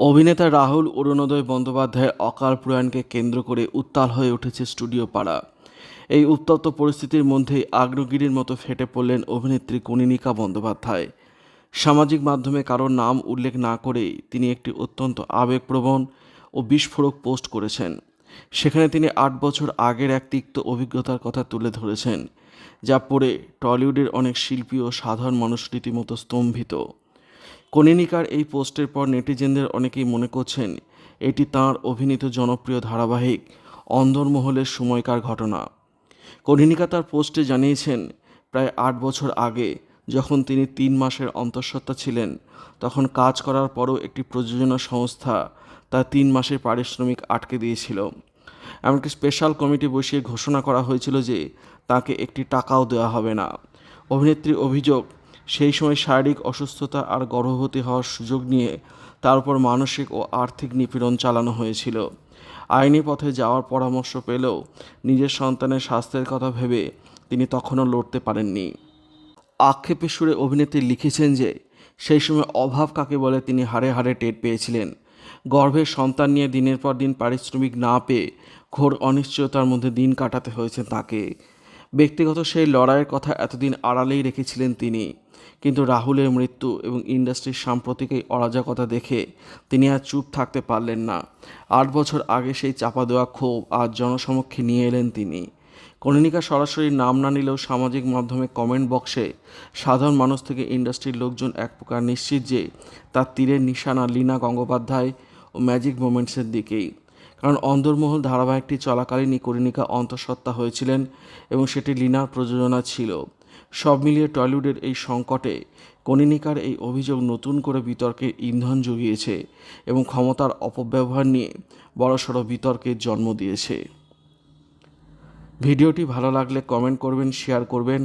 অভিনেতা রাহুল অরুণোদয় বন্দ্যোপাধ্যায়ের অকাল প্রয়াণকে কেন্দ্র করে উত্তাল হয়ে উঠেছে স্টুডিও পাড়া। এই উত্তপ্ত পরিস্থিতির মধ্যেই আগ্নেয়গিরির মতো ফেটে পড়লেন অভিনেত্রী কনীনিকা বন্দ্যোপাধ্যায়। সামাজিক মাধ্যমে কারোর নাম উল্লেখ না করেই তিনি একটি অত্যন্ত আবেগপ্রবণ ও বিস্ফোরক পোস্ট করেছেন। সেখানে তিনি ৮ বছর আগের এক তিক্ত অভিজ্ঞতার কথা তুলে ধরেছেন, যা পড়ে টলিউডের অনেক শিল্পী ও সাধারণ মানুষ রীতিমতো স্তম্ভিত। কনীনিকার এই পোস্টের পর নেটিজেনদের অনেকেই মনে করছেন এটি তাঁর অভিনীত জনপ্রিয় ধারাবাহিক অন্দরমহলের সময়কার ঘটনা। কনীনিকা তার পোস্টে জানিয়েছেন, প্রায় ৮ বছর আগে যখন তিনি ৩ মাসের অন্তঃসত্ত্বা ছিলেন, তখন কাজ করার পরও একটি প্রযোজনা সংস্থা তার ৩ মাসের পারিশ্রমিক আটকে দিয়েছিল। এমনকি স্পেশাল কমিটি বসিয়ে ঘোষণা করা হয়েছিল যে তাকে একটি টাকাও দেওয়া হবে না। অভিনেত্রীর অভিযোগ, সেই সময় শারীরিক অসুস্থতা আর গর্ভবতী হওয়ার সুযোগ নিয়ে তার উপর মানসিক ও আর্থিক নিপীড়ন চালানো হয়েছিল। আইনি পথে যাওয়ার পরামর্শ পেলেও নিজের সন্তানের স্বাস্থ্যের কথা ভেবে তিনি তখনও লড়তে পারেননি। আক্ষেপের সুরে অভিনেত্রী লিখেছেন যে সেই সময় অভাব কাকে বলে তিনি হাড়ে হাড়ে টের পেয়েছিলেন। গর্ভের সন্তান নিয়ে দিনের পর দিন পারিশ্রমিক না পেয়ে ঘোর অনিশ্চয়তার মধ্যে দিন কাটাতে হয়েছে তাকে। ব্যক্তিগত সেই লড়াইয়ের কথা এতদিন আড়ালেই রেখেছিলেন তিনি, কিন্তু রাহুলের মৃত্যু এবং ইন্ডাস্ট্রির সাম্প্রতিক এই অরাজকতা দেখে তিনি আর চুপ থাকতে পারলেন না। ৮ বছর আগে সেই চাপা দেওয়া ক্ষোভ আজ জনসমক্ষে নিয়ে এলেন তিনি। কনীনিকা সরাসরি নাম না নিলেও সামাজিক মাধ্যমে কমেন্ট বক্সে সাধারণ মানুষ থেকে ইন্ডাস্ট্রির লোকজন এক প্রকার নিশ্চিত যে তার তীরের নিশানা লীনা গঙ্গোপাধ্যায় ও ম্যাজিক মোমেন্টসের দিকেই। কারণ অন্দরমহল ধারাবাহিকটি চলাকালীনই কনীনিকা অন্তঃসত্ত্বা হয়েছিলেন এবং সেটি লীনার প্রযোজনা ছিল। সব মিলিয়ে টলিউডের এই সংকটে কনীনিকার এই অভিযোগ নতুন করে বিতর্কের ইন্ধন জুগিয়েছে এবং ক্ষমতার অপব্যবহার নিয়ে বড়সড় বিতর্কের জন্ম দিয়েছে। ভিডিওটি ভালো লাগলে কমেন্ট করবেন, শেয়ার করবেন।